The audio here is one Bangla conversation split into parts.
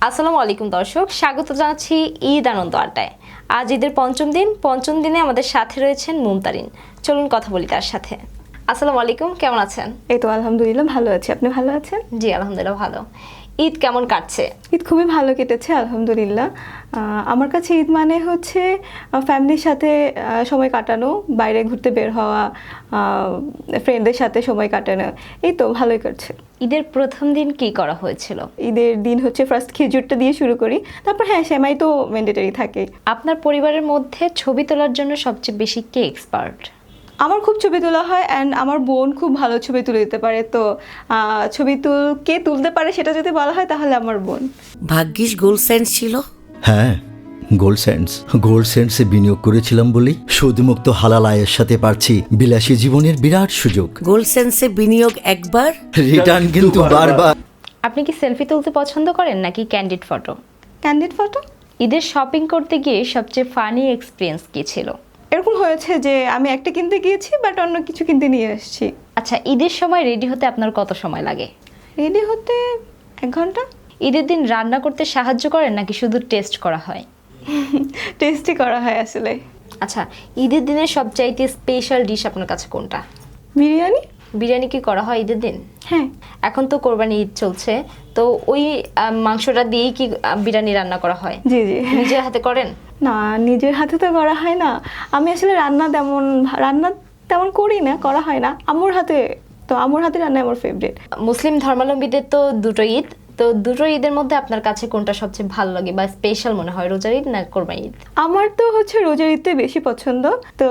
আসসালামু আলাইকুম দর্শক, স্বাগত জানাচ্ছি ঈদ আনন্দ আড্ডায়। আজ ঈদের পঞ্চম দিনে আমাদের সাথে রয়েছেন মুমতারিন। চলুন কথা বলি তার সাথে। আসসালামু আলাইকুম, কেমন আছেন? এই তো আলহামদুলিল্লাহ ভালো আছি। আপনি ভালো আছেন? জি আলহামদুলিল্লাহ ভালো। ঈদ কেমন কাটছে? ঈদ খুবই ভালো কেটেছে আলহামদুলিল্লাহ। আমার কাছে ঈদ মানে হচ্ছে ফ্যামিলির সাথে সময় কাটানো, বাইরে ঘুরতে বের হওয়া, ফ্রেন্ডদের সাথে সময় কাটানো, এই তো ভালোই কাটছে। ঈদের প্রথম দিন কি করা হয়েছিল? ঈদের দিন হচ্ছে ফার্স্ট খেজুরটা দিয়ে শুরু করি, তারপর হ্যাঁ সেমাই তো ম্যান্ডেটরি থাকে। আপনার পরিবারের মধ্যে ছবি তোলার জন্য সবচেয়ে বেশি কে এক্সপার্ট? আমার খুব ছবি তোলা হয় অ্যান্ড আমার বোন খুব ভালো ছবি তুলে দিতে পারে, তো কে তুলতে পারে সেটা যদি বলা হয় তাহলে আমার বোন। ভাগ্যিস গোল্ড সেন্স ছিল। হ্যাঁ, গোল্ড সেন্সে বিনিয়োগ করেছিলাম বলেই সুদমুক্ত হালাল আয়ের সাথে পাচ্ছি বিলাসী জীবনের বিরাট সুযোগ। গোল্ড সেন্সে বিনিয়োগ একবার, রিটার্ন কিন্তু বারবার। আপনি কি সেলফি তুলতে পছন্দ করেন নাকি ক্যান্ডিড ফটো? Candid photo. ঈদের শপিং করতে গিয়ে সবচেয়ে ফানি এক্সপিরিয়েন্স কি ছিল? এরকম হয়েছে যে আমি একটা কিনতে গিয়েছি বাট অন্য কিছু কিনতে নিয়ে এসেছি। আচ্ছা, ঈদের সময় রেডি হতে আপনার কত সময় লাগে? রেডি হতে 1 ঘন্টা। ঈদের দিন রান্না করতে সাহায্য করেন নাকি শুধু টেস্ট করা হয়? টেস্টই করা হয় আসলে। আচ্ছা, ঈদের দিনে সবচাইতে স্পেশাল ডিশ আপনার কাছে কোনটা? বিরিয়ানি। বিরিয়ানি কি করা হয় ঈদের দিন? হ্যাঁ। এখন তো কোরবানি ঈদ চলছে, তো ওই মাংসটা দিয়েই কি বিরিয়ানি রান্না করা হয়? জি জি। নিজের হাতে করেন? না, নিজের হাতে তো করা হয় না। আমি আসলে রান্না তেমন করি না, করা হয় না। আম্মুর হাতে রান্না আমার ফেভারিট। মুসলিম ধর্মাবলম্বীদের তো দুটো ঈদ, তো দুটো ঈদের মধ্যে আপনার কাছে কোনটা সবচেয়ে ভালো লাগে বা স্পেশাল মনে হয়, রোজার ঈদ না কোরবানি ঈদ? আমার তো হচ্ছে রোজার ঈদটাই বেশি পছন্দ। তো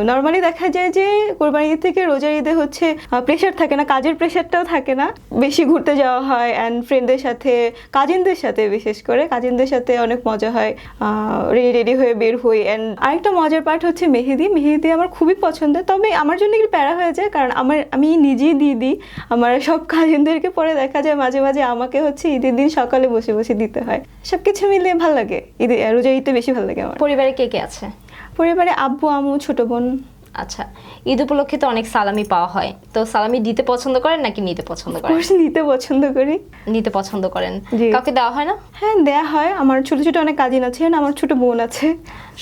নর্মালি দেখা যায় যে কোরবানি ঈদ থেকে রোজার ঈদে হচ্ছে প্রেশার থাকে না, কাজের প্রেশারটাও থাকে না, বেশি ঘুরতে যাওয়া হয় অ্যান্ড ফ্রেন্ডদের সাথে, কাজিনদের সাথে, বিশেষ করে কাজিনদের সাথে অনেক মজা হয়। রেডি হয়ে বের হই। অ্যান্ড আরেকটা মজার পার্ট হচ্ছে মেহেদি আমার খুবই পছন্দের, তবে আমার জন্য একটু প্যারা হয়ে যায়, কারণ আমি নিজেই দিয়ে দিই আমার সব কাজিনদেরকে। পরে দেখা যায় মাঝে মাঝে আমাকে হচ্ছে ঈদের দিন সকালে বসে বসে দিতে হয়। সবকিছু মিলিয়ে ভালো লাগে। রোজার ঈদটা বেশি ভালো লাগে আমার। পরিবারে কে কে আছে? পরিবারে আব্বু, আম্মু, ছোট বোন। আচ্ছা, ঈদ উপলক্ষে তো অনেক সালামি পাওয়া হয়, তো সালামি দিতে পছন্দ করেন নাকি নিতে পছন্দ করেন? নিতে পছন্দ করি। নিতে পছন্দ করেন। জি। কাউকে দেওয়া হয় না? হ্যাঁ, দেয়া হয়। আমার ছোট ছোট অনেক কাজিন আছে, আমার ছোট বোন আছে।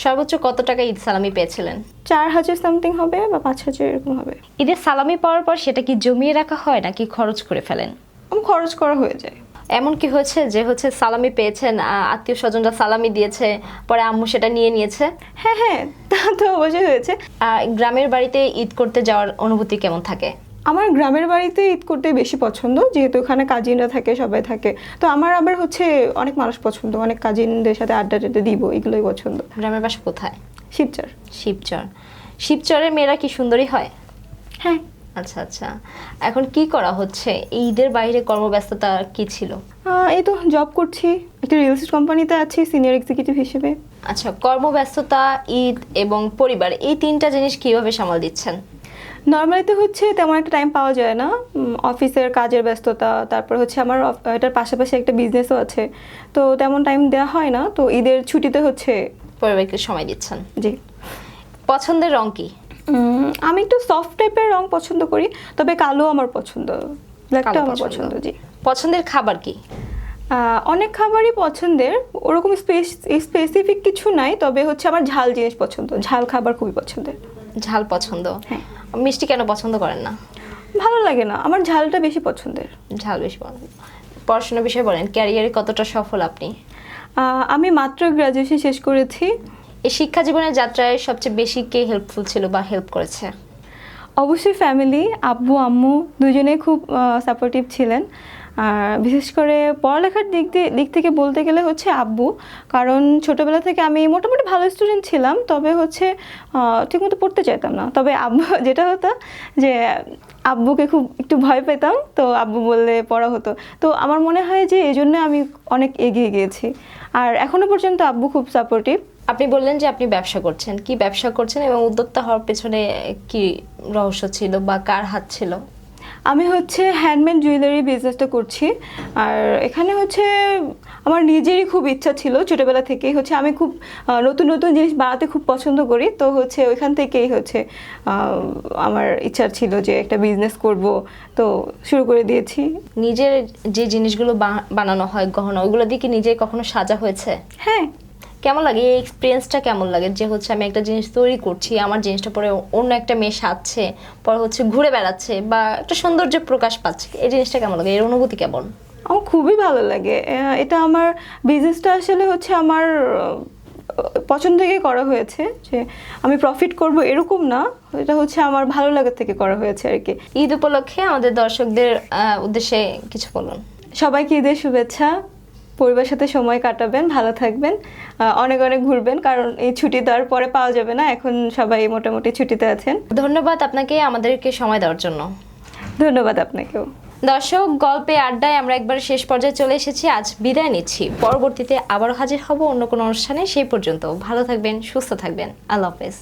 সর্বোচ্চ কত টাকা ঈদ সালামি পেয়েছিলেন? 4000 সামথিং হবে বা 5000 এরকম হবে। ঈদের সালামি পাওয়ার পর সেটা কি জমিয়ে রাখা হয় নাকি খরচ করে ফেলেন? আমার খরচ করা হয়ে যায়। এমন কি হয়েছে যে সালামি পেয়েছেন, আত্মীয় স্বজনরা সালামি দিয়েছে, পরে আম্মু সেটা নিয়ে নিয়েছে? হ্যাঁ হ্যাঁ, তা তো অবশ্যই হয়েছে। গ্রামের বাড়িতে ঈদ করতে যাওয়ার অনুভূতি কেমন থাকে? আমার গ্রামের বাড়িতে ঈদ করতে বেশি পছন্দ, যেহেতু ওখানে কাজিনরা থাকে, সবাই থাকে। তো আমার আবার হচ্ছে অনেক মানুষ পছন্দ, অনেক কাজিনদের সাথে আড্ডা দিব, এগুলোই পছন্দ। গ্রামের বাসা কোথায়? শিবচর। শিবচরের মেয়েরা কি সুন্দরী হয়? হ্যাঁ। আচ্ছা আচ্ছা, এখন কি করা হচ্ছে? ঈদের বাইরে কর্মব্যস্ততা কি ছিল? এই তো জব করছি, একটা রিয়েল এস্টেট কোম্পানিতে আছি সিনিয়র এক্সিকিউটিভ হিসেবে। আচ্ছা, কর্মব্যস্ততা, ঈদ এবং পরিবার, এই তিনটা জিনিস কিভাবে সামাল দিচ্ছেন? নর্মালি তো হচ্ছে তেমন একটা টাইম পাওয়া যায় না। অফিসের কাজের ব্যস্ততা, তারপর হচ্ছে আমার এটার পাশাপাশি একটা বিজনেসও আছে, তো তেমন টাইম দেওয়া হয় না। তো ঈদের ছুটিতে হচ্ছে পরিবারকে সময় দিচ্ছেন। জি। পছন্দের রং কি? আমি একটু সফট টাইপের রং পছন্দ করি, তবে কালো আমার পছন্দ, ব্ল্যাকটা কালো আমার পছন্দ। পছন্দ। জি। পছন্দের খাবার কি? অনেক খাবারই পছন্দের, ওরকম স্পেসিফিক কিছু নাই, তবে হচ্ছে আমার ঝাল জিনিস পছন্দ, ঝাল খাবার খুবই পছন্দের। ঝাল পছন্দ? হ্যাঁ। মিষ্টি কেন পছন্দ করেন না? ভালো লাগে না, আমার ঝালটা বেশি পছন্দের। ঝাল বেশি পছন্দ। পড়াশোনার বিষয়ে বলেন, ক্যারিয়ারে কতটা সফল আপনি? আমি মাত্র গ্রাজুয়েশন শেষ করেছি। এই শিক্ষা জীবনের যাত্রায় সবচেয়ে বেশি কে হেল্পফুল ছিল বা হেল্প করেছে? অবশ্যই ফ্যামিলি, আব্বু আম্মু দুজনেই খুব সাপোর্টিভ ছিলেন। আর বিশেষ করে পড়ালেখার দিক থেকে বলতে গেলে হচ্ছে আব্বু, কারণ ছোটোবেলা থেকে আমি মোটামুটি ভালো স্টুডেন্ট ছিলাম, তবে হচ্ছে ঠিকমতো পড়তে চাইতাম না। তবে আব্বু যেটা হতো যে আব্বুকে খুব একটু ভয় পেতাম, তো আব্বু বললে পড়া হতো। তো আমার মনে হয় যে এই জন্য আমি অনেক এগিয়ে গিয়েছি, আর এখনও পর্যন্ত আব্বু খুব সাপোর্টিভ। আপনি বললেন যে আপনি ব্যবসা করছেন, কি ব্যবসা করছেন এবং উদ্যোক্তা হওয়ার পেছনে কি রহস্য ছিল বা কার হাত ছিল? আমি হচ্ছে হ্যান্ডমেড জুয়েলারি বিজনেসটা করছি। আর এখানে হচ্ছে আমার নিজেরই খুব ইচ্ছা ছিল ছোটোবেলা থেকেই, হচ্ছে আমি খুব নতুন নতুন জিনিস বানাতে খুব পছন্দ করি। তো হচ্ছে ওইখান থেকেই হচ্ছে আমার ইচ্ছা ছিল যে একটা বিজনেস করব, তো শুরু করে দিয়েছি। নিজের যে জিনিসগুলো বানানো হয় গহনা, ওইগুলো দিয়ে কি নিজে কখনো সাজা হয়েছে? হ্যাঁ। কেমন লাগে এই এক্সপিরিয়েন্সটা? কেমন লাগে যে হচ্ছে আমি একটা জিনিস তৈরি করছি, আমার জিনিসটা পরে অন্য একটা মেয়ে সাজছে, পরে হচ্ছে ঘুরে বেড়াচ্ছে বা একটা সৌন্দর্য প্রকাশ পাচ্ছে, এই জিনিসটা কেমন লাগে? এর অনুভূতি কেমন? আমার খুবই ভালো লাগে। এটা আমার বিজনেসটা আসলে হচ্ছে আমার পছন্দ থেকে করা হয়েছে, যে আমি প্রফিট করব এরকম না, এটা হচ্ছে আমার ভালো লাগার থেকে করা হয়েছে আর কি। ঈদ উপলক্ষে আমাদের দর্শকদের উদ্দেশ্যে কিছু বলুন। সবাইকে ঈদের শুভেচ্ছা। পরিবারের সাথে সময় কাটাবেন, ভালো থাকবেন, অনেক অনেক ঘুরবেন, কারণ এই ছুটি তো আর পরে পাওয়া যাবে না, এখন সবাই মোটামুটি ছুটিতে আছেন। ধন্যবাদ আপনাকে আমাদেরকে সময় দেওয়ার জন্য। ধন্যবাদ আপনাকেও। দর্শক, গল্পে আড্ডায় আমরা একবার শেষ পর্যায়ে চলে এসেছি। আজ বিদায় নিচ্ছি, পরবর্তীতে আবারও হাজির হব অন্য কোনো অনুষ্ঠানে। সেই পর্যন্ত ভালো থাকবেন, সুস্থ থাকবেন। আল্লাহ হাফেজ।